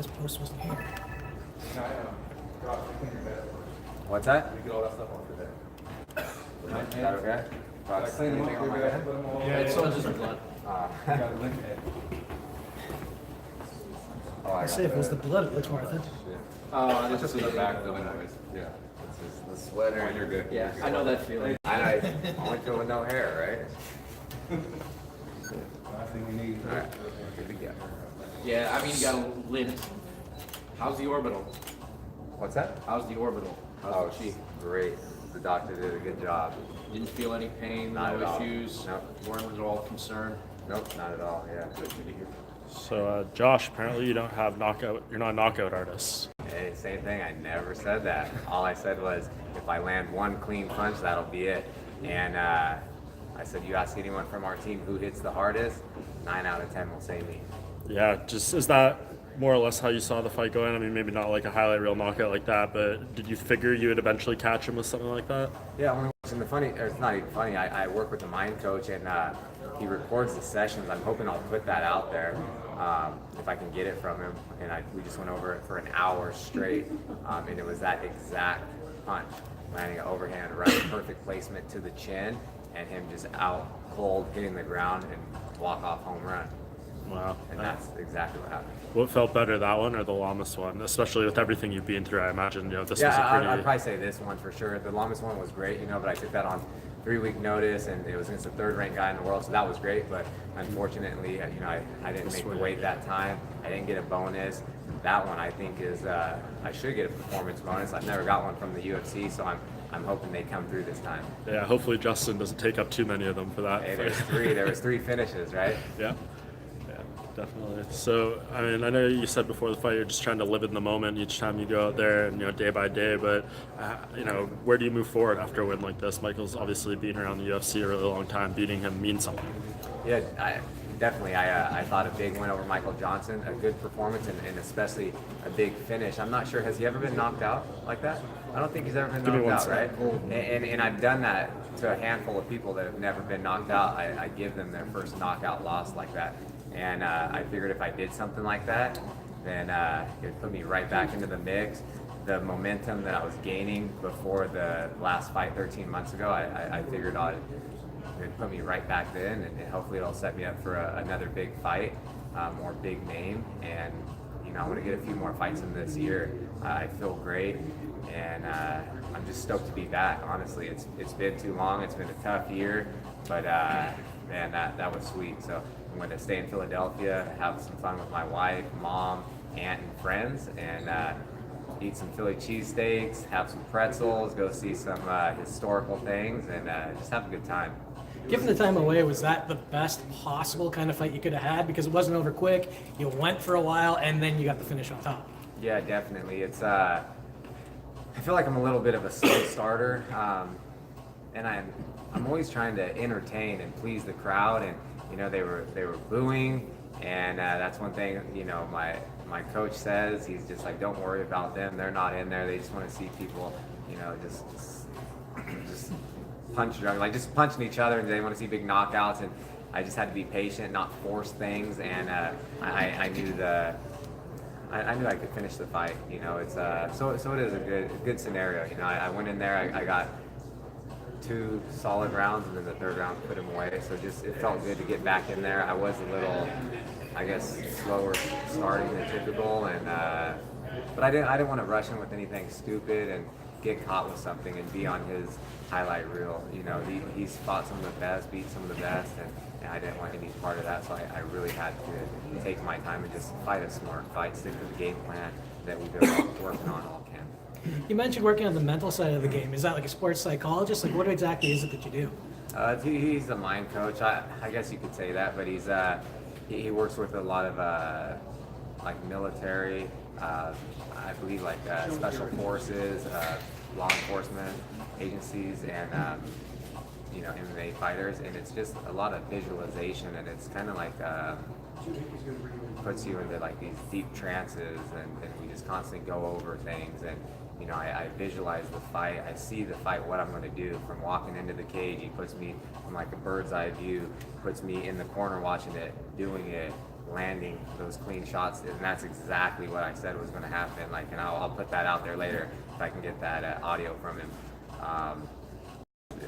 this post wasn't here. What's that? You get all that stuff off your head. Is that okay? I clean them up, Anything on my put head? them all. Yeah, it's all just blood. You gotta link it. Oh, I I got say if it was the blood, it looks worth it. Oh, It's just in the back though anyways. Yeah. This is the sweater. Oh, you're good. Yeah, I know that feeling. I only feel with no hair, Last thing we need. right? All right, good to go. Yeah, I mean, you got a lid. How's the orbital? What's that? How's the orbital? How's Oh, the cheek? great. The doctor did a good job. Didn't feel any pain, Not no at all. issues. Nope. Weren't at all concerned. Nope, not at all. Yeah. Good to hear. So, Josh, apparently you don't have knockout. You're not a knockout artist. Hey, same thing. I never said that. All I said was, if I land one clean punch, that'll be it. And I said, you ask anyone from our team who hits the hardest, 9 out of 10 will say me. Yeah, just is that more or less how you saw the fight going? I mean, maybe not like a highlight reel knockout like that, but did you figure you would eventually catch him with something like that? Yeah, when watching the funny, or it's not even funny. I work with a mind coach, and he records the sessions. I'm hoping I'll put that out there if I can get it from him. And we just went over it for an hour straight, and it was that exact punch, landing an overhand right, perfect placement to the chin, and him just out cold, hitting the ground and walk off home run. Wow. And that's exactly what happened. What felt better, that one or the Lamas one? Especially with everything you've been through, I imagine this was a Yeah, pretty. I'd probably say this one for sure. The longest one was great, but I took that on 3-week notice, and it was against the third-ranked guy in the world, so that was great. But unfortunately, I didn't make the weight that time. I didn't get a bonus. That one, I think, is I should get a performance bonus. I've never got one from the UFC, so I'm hoping they come through this time. Yeah, hopefully Justin doesn't take up too many of them for that. Hey, fight. there was three finishes, right? Yeah, definitely. So, I mean, I know you said before the fight you're just trying to live in the moment each time you go out there and, day by day, but, where do you move forward after a win like this? Michael's obviously been around the UFC a really long time. Beating him means something. Yeah, definitely. I thought a big win over Michael Johnson, a good performance, and especially a big finish. I'm not sure, has he ever been knocked out like that? I don't think he's ever been Give me knocked one out, second. right? And I've done that to a handful of people that have never been knocked out. I give them their first knockout loss like that. And I figured if I did something like that, then it would put me right back into the mix. The momentum that I was gaining before the last fight 13 months ago, I figured it would put me right back in, and hopefully it'll set me up for another big fight, more big name. And I want to get a few more fights in this year. I feel great, and I'm just stoked to be back. Honestly, it's been too long. It's been a tough year, but man, that was sweet. So I'm going to stay in Philadelphia, have some fun with my wife, mom, aunt, and friends, and eat some Philly cheesesteaks, have some pretzels, go see some historical things, and just have a good time. Given the time away, was that the best possible kind of fight you could have had? Because it wasn't over quick, you went for a while, and then you got the finish on top. Yeah, definitely. It's I feel like I'm a little bit of a slow starter, and I'm always trying to entertain and please the crowd, and they were booing, and that's one thing my coach says. He's just like, don't worry about them. They're not in there. They just want to see people, just just punching each other, and they want to see big knockouts. And I just had to be patient, not force things, and I knew I knew I could finish the fight. It's so it is a good scenario. I went in there, I got 2 solid rounds, and then the third round put him away. So it felt good to get back in there. I was a little, I guess, slower starting than typical, and but I didn't want to rush him with anything stupid and get caught with something and be on his highlight reel. He's fought some of the best, beat some of the best, and I didn't want any part of that. So I really had to take my time and just fight a smart fight, stick to the game plan that we've been working on all camp. You mentioned working on the mental side of the game. Is that like a sports psychologist? Like, what exactly is it that you do? He's a mind coach. I guess you could say that, but he works with a lot of like military, I believe like special forces, law enforcement agencies, and MMA fighters, and it's just a lot of visualization, and it's kind of like puts you into like these deep trances, and we just constantly go over things, and I visualize the fight. I see the fight, what I'm going to do. From walking into the cage, he puts me from like a bird's eye view, puts me in the corner watching it, doing it, landing those clean shots, and that's exactly what I said was going to happen. Like, and I'll put that out there later if I can get that audio from him.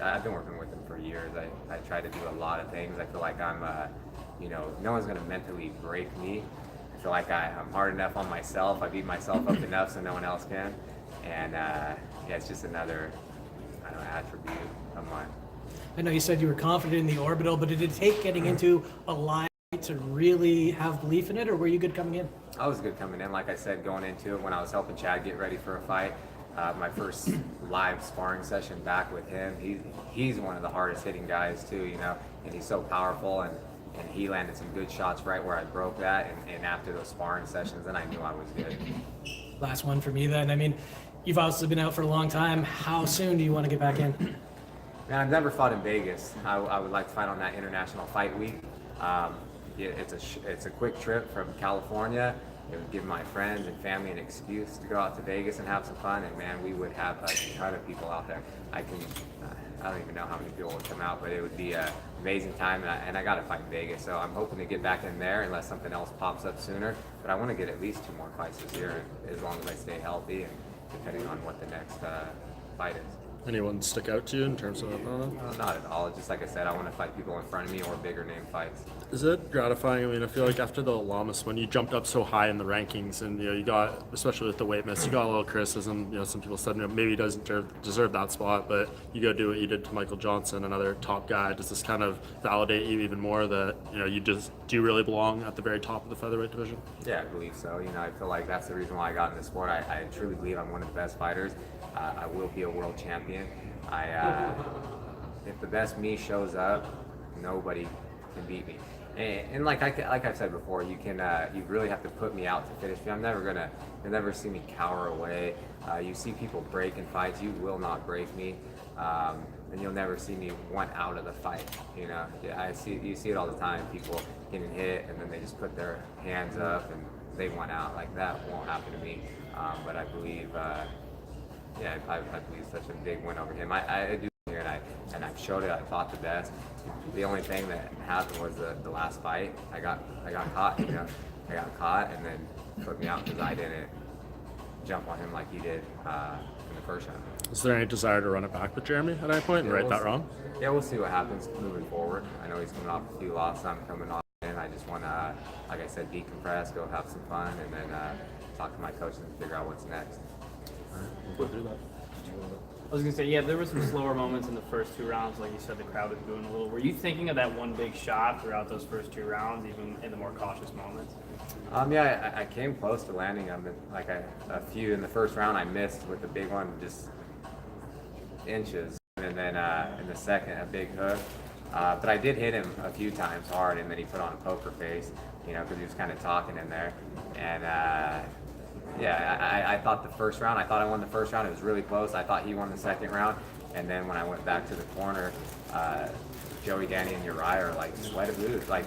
I've been working with him for years. I try to do a lot of things. I feel like I'm, no one's going to mentally break me. I feel like I'm hard enough on myself. I beat myself up enough so no one else can. And yeah, it's just another, I don't know, attribute of mine. I know you said you were confident in the orbital, but did it take getting into a line to really have belief in it, or were you good coming in? I was good coming in. Like I said, going into it when I was helping Chad get ready for a fight. My first live sparring session back with him, he's one of the hardest hitting guys too, and he's so powerful, and he landed some good shots right where I broke that, and after those sparring sessions, then I knew I was good. Last one for me then. I mean, you've obviously been out for a long time. How soon do you want to get back in? Man, I've never fought in Vegas. I would like to fight on that International Fight Week. It's a quick trip from California. It would give my friends and family an excuse to go out to Vegas and have some fun. And man, we would have a ton of people out there. I don't even know how many people would come out, but it would be an amazing time. And I got to fight in Vegas, so I'm hoping to get back in there unless something else pops up sooner. But I want to get at least 2 more fights this year, as long as I stay healthy and depending on what the next fight is. Anyone stick out to you in terms of? Not at all. Just like I said, I want to fight people in front of me or bigger name fights. Is it gratifying? I mean, I feel like after the Lamas, when you jumped up so high in the rankings, and you got, especially with the weight miss, you got a little criticism. Some people said maybe he doesn't deserve that spot, but you go do what you did to Michael Johnson, another top guy. Does this kind of validate you even more that do you really belong at the very top of the featherweight division? Yeah, I believe so. I feel like that's the reason why I got in the sport. I truly believe I'm one of the best fighters. I will be a world champion. If the best me shows up, nobody can beat me. And like I've said before, you really have to put me out to finish me. You'll never see me cower away. You see people break in fights. You will not break me. And you'll never see me want out of the fight. You see it all the time. People getting hit and then they just put their hands up and they want out. Like that won't happen to me. But I believe. I believe such a big win over him. I do here, and I've showed it. I fought the best. The only thing that happened was the last fight. I got caught. I got caught, and then put me out because I didn't jump on him like he did in the first round. Is there any desire to run it back with Jeremy at any point and right that wrong? Yeah, we'll see what happens moving forward. I know he's coming off a few losses. I'm coming off, and I just want to, like I said, decompress, go have some fun, and then talk to my coaches and figure out what's next. We'll do that. I was gonna say, yeah, there were some slower moments in the first 2 rounds. Like you said, the crowd was booing a little. Were you thinking of that one big shot throughout those first 2 rounds, even in the more cautious moments? Yeah, I came close to landing them. Like a few in the first round, I missed with the big one, just inches, and then in the second, a big hook. But I did hit him a few times hard, and then he put on a poker face, because he was kind of talking in there, and. I thought the first round, I won the first round. It was really close. I thought he won the second round. And then when I went back to the corner, Joey, Danny, and Uriah are like, sweat of lose. Like,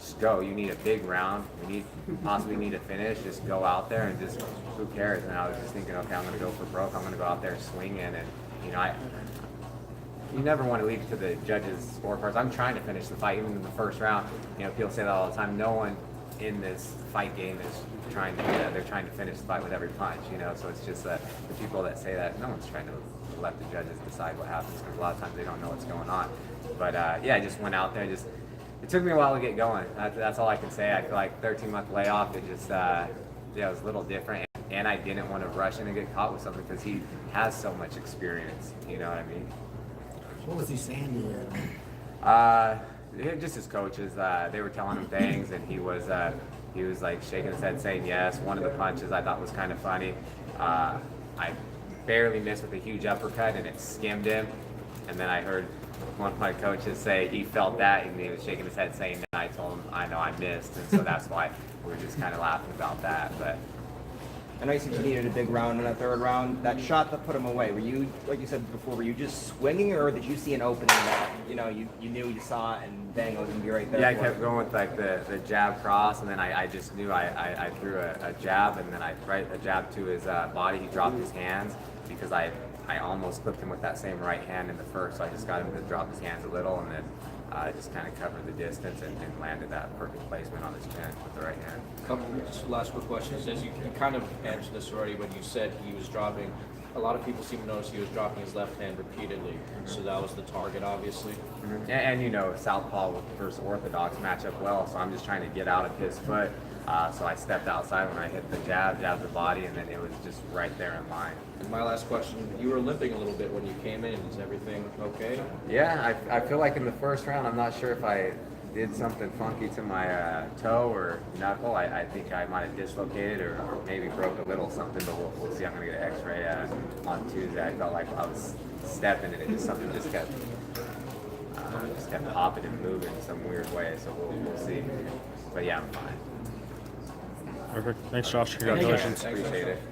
just go. You need a big round. We possibly need a finish. Just go out there and just, who cares? And I was just thinking, okay, I'm going to go for broke. I'm going to go out there swinging. And, you never want to leave it to the judges' scorecards. I'm trying to finish the fight, even in the first round. People say that all the time. No one in this fight game is trying to do that. They're trying to finish the fight with every punch, so it's just the people that say that, no one's trying to let the judges decide what happens, because a lot of times they don't know what's going on. But I just went out there and it took me a while to get going. That's all I can say. I feel like 13-month layoff, it just it was a little different, and I didn't want to rush in and get caught with something because he has so much experience, you know what I mean? What was he saying to you? Just his coaches, they were telling him things, and he was like shaking his head saying yes. One of the punches I thought was kind of funny. I barely missed with a huge uppercut, and it skimmed him. And then I heard one of my coaches say he felt that, and he was shaking his head saying no. I told him I know I missed, and so that's why we were just kind of laughing about that. But I know you said you needed a big round in the third round. That shot that put him away, were you, like you said before, were you just swinging, or did you see an opening that, you knew you saw it and bang, it was going to be right there? Yeah, I kept going with like the jab cross, and then I just knew I threw a jab, and then I right a jab to his body. He dropped his hands because I almost clipped him with that same right hand in the first, so I just got him to drop his hands a little, and then I just kind of covered the distance and landed that perfect placement on his chin with the right hand. Couple last quick questions. As you kind of answered this already when you said he was dropping. A lot of people seem to notice he was dropping his left hand repeatedly. So that was the target, obviously. And you know, Southpaw versus Orthodox match up well, so I'm just trying to get out of his foot. So I stepped outside when I hit the jabbed the body, and then it was just right there in line. And my last question, you were limping a little bit when you came in. Is everything okay? Yeah, I feel like in the first round, I'm not sure if I did something funky to my toe or knuckle. I think I might have dislocated or maybe broke a little something, but we'll see. I'm going to get an x-ray on Tuesday. I felt like I was stepping and something just kept popping and moving in some weird way, so we'll see. But yeah, I'm fine. Perfect. Thanks, Josh. Congratulations. Appreciate it.